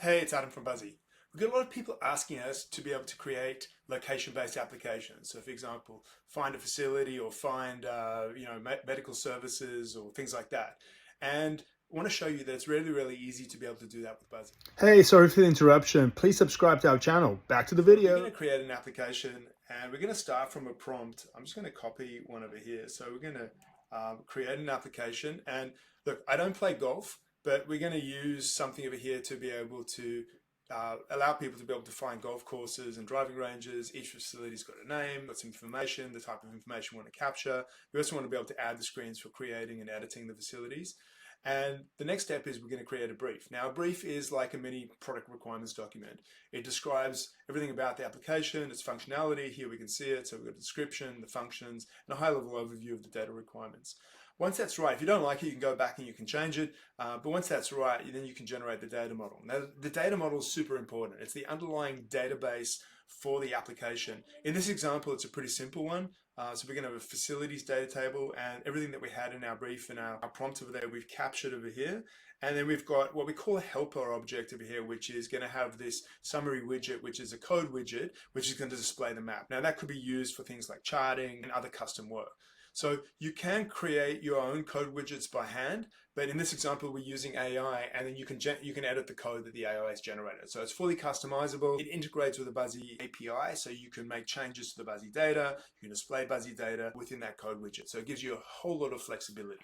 Hey, it's Adam from Buzzy. We've got a lot of people asking us to be able to create location-based applications. So, for example, find a facility or find medical services or things like that. And I want to show you that it's really, really easy to be able to do that with Buzzy. Hey, sorry for the interruption. Please subscribe to our channel. Back to the We're video. going to create an application and we're going to start from a prompt. I'm just going to copy one over here. So we're going to create an application. And look, I don't play golf, but we're going to use something over here to be able to allow people to be able to find golf courses and driving ranges. Each facility's got a name, got some information, the type of information we want to capture. We also want to be able to add the screens for creating and editing the facilities. And the next step is we're going to create a brief. Now, a brief is like a mini product requirements document. It describes everything about the application, its functionality. Here we can see it. So we've got a description, the functions, and a high-level overview of the data requirements. Once that's right, if you don't like it, you can go back and you can change it. But once that's right, then you can generate the data model. Now, the data model is super important. It's the underlying database for the application. In this example, it's a pretty simple one. So we're going to have a facilities data table, and everything that we had in our brief and our prompt over there, we've captured over here. And then we've got what we call a helper object over here, which is going to have this summary widget, which is a code widget, which is going to display the map. Now that could be used for things like charting and other custom work. So you can create your own code widgets by hand, but in this example, we're using AI, and then you can edit the code that the AI has generated. So it's fully customizable. It integrates with the Buzzy API, so you can make changes to the Buzzy data. You can display Buzzy data within that code widget. So it gives you a whole lot of flexibility.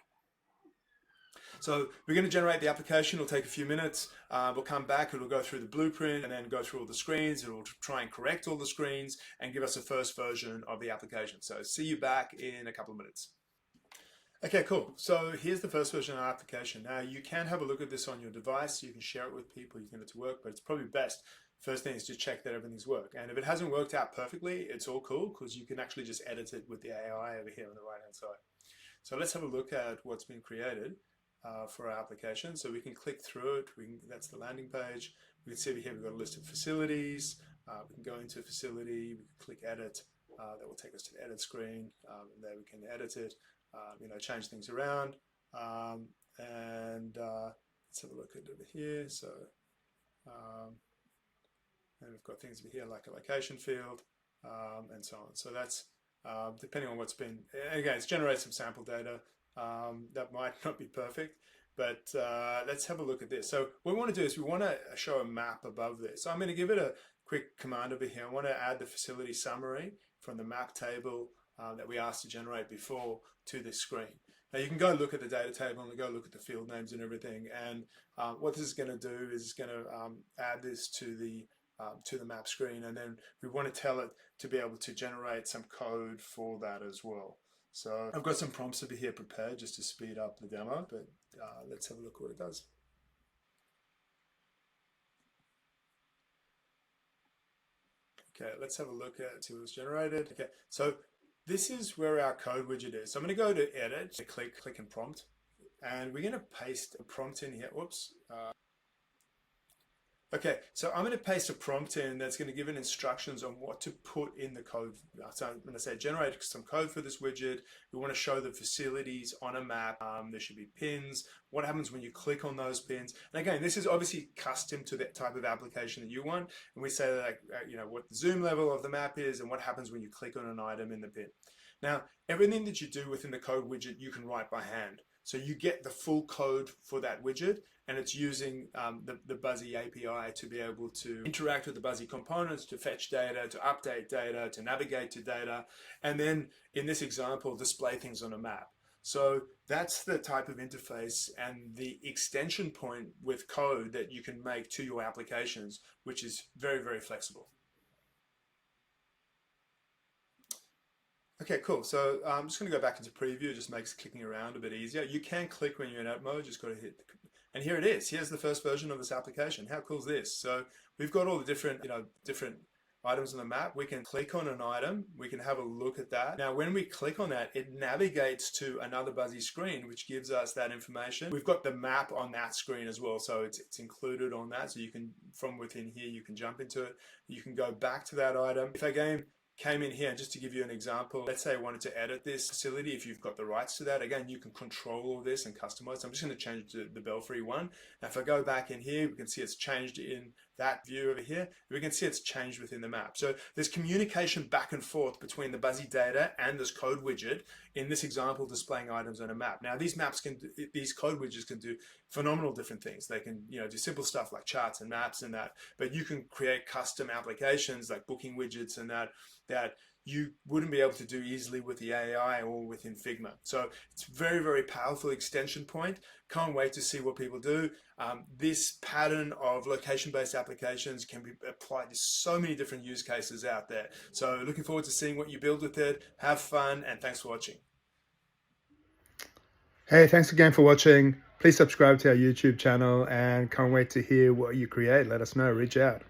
So we're going to generate the application. It'll take a few minutes. We'll come back. It'll go through the blueprint and then go through all the screens. It'll try and correct all the screens and give us a first version of the application. So see you back in a couple of minutes. Okay, cool. So here's the first version of our application. Now you can have a look at this on your device. You can share it with people. You can get it to work, but it's probably best. First thing is to check that everything's worked. And if it hasn't worked out perfectly, it's all cool because you can actually just edit it with the AI over here on the right-hand side. So let's have a look at what's been created for our application. So we can click through it. That's the landing page. We can see over here we've got a list of facilities. We can go into a facility. We can click edit. That will take us to the edit screen. And there we can edit it. Change things around. Let's have a look at it over here. So, and we've got things over here like a location field and so on. So that's depending on what's been, and again, it's generated some sample data. That might not be perfect, but let's have a look at this. So what we want to do is we want to show a map above this. So I'm going to give it a quick command over here. I want to add the facility summary from the map table that we asked to generate before to this screen. Now you can go look at the data table and go look at the field names and everything. And what this is going to do is it's going to add this to the map screen, and then we want to tell it to be able to generate some code for that as well. So I've got some prompts over here prepared just to speed up the demo, but let's have a look at what it does. Okay, let's have a look at see what's generated. Okay, so this is where our code widget is. So I'm going to go to edit, click and prompt, and we're going to paste a prompt in here. Whoops. Okay, so I'm going to paste a prompt in that's going to give it instructions on what to put in the code. So I'm going to say generate some code for this widget. We want to show the facilities on a map. There should be pins. What happens when you click on those pins? And again, this is obviously custom to the type of application that you want. And we say like, what the zoom level of the map is and what happens when you click on an item in the pin. Now, everything that you do within the code widget, you can write by hand. So you get the full code for that widget, and it's using the Buzzy API to be able to interact with the Buzzy components, to fetch data, to update data, to navigate to data, and then in this example, display things on a map. So that's the type of interface and the extension point with code that you can make to your applications, which is very, very flexible. Okay, cool. So I'm just going to go back into preview. It just makes clicking around a bit easier. You can click when you're in app mode. Just got to hit, and here it is. Here's the first version of this application. How cool is this? So we've got all the different items on the map. We can click on an item. We can have a look at that. Now, when we click on that, it navigates to another Buzzy screen, which gives us that information. We've got the map on that screen as well, so it's included on that. So you can, from within here, you can jump into it. You can go back to that item. If again, came in here, and just to give you an example, let's say I wanted to edit this facility. If you've got the rights to that, again, you can control all this and customize. I'm just going to change the Belfry one. Now, if I go back in here, we can see it's changed in that view over here. We can see it's changed within the map. So there's communication back and forth between the Buzzy data and this code widget, in this example displaying items on a map. Now these code widgets can do phenomenal different things. They can do simple stuff like charts and maps and that, but you can create custom applications like booking widgets and that you wouldn't be able to do easily with the AI or within Figma. So it's very, very powerful extension point. Can't wait to see what people do. This pattern of location-based applications can be applied to so many different use cases out there. So looking forward to seeing what you build with it. Have fun, and thanks for watching. Hey, thanks again for watching. Please subscribe to our YouTube channel and can't wait to hear what you create. Let us know, reach out.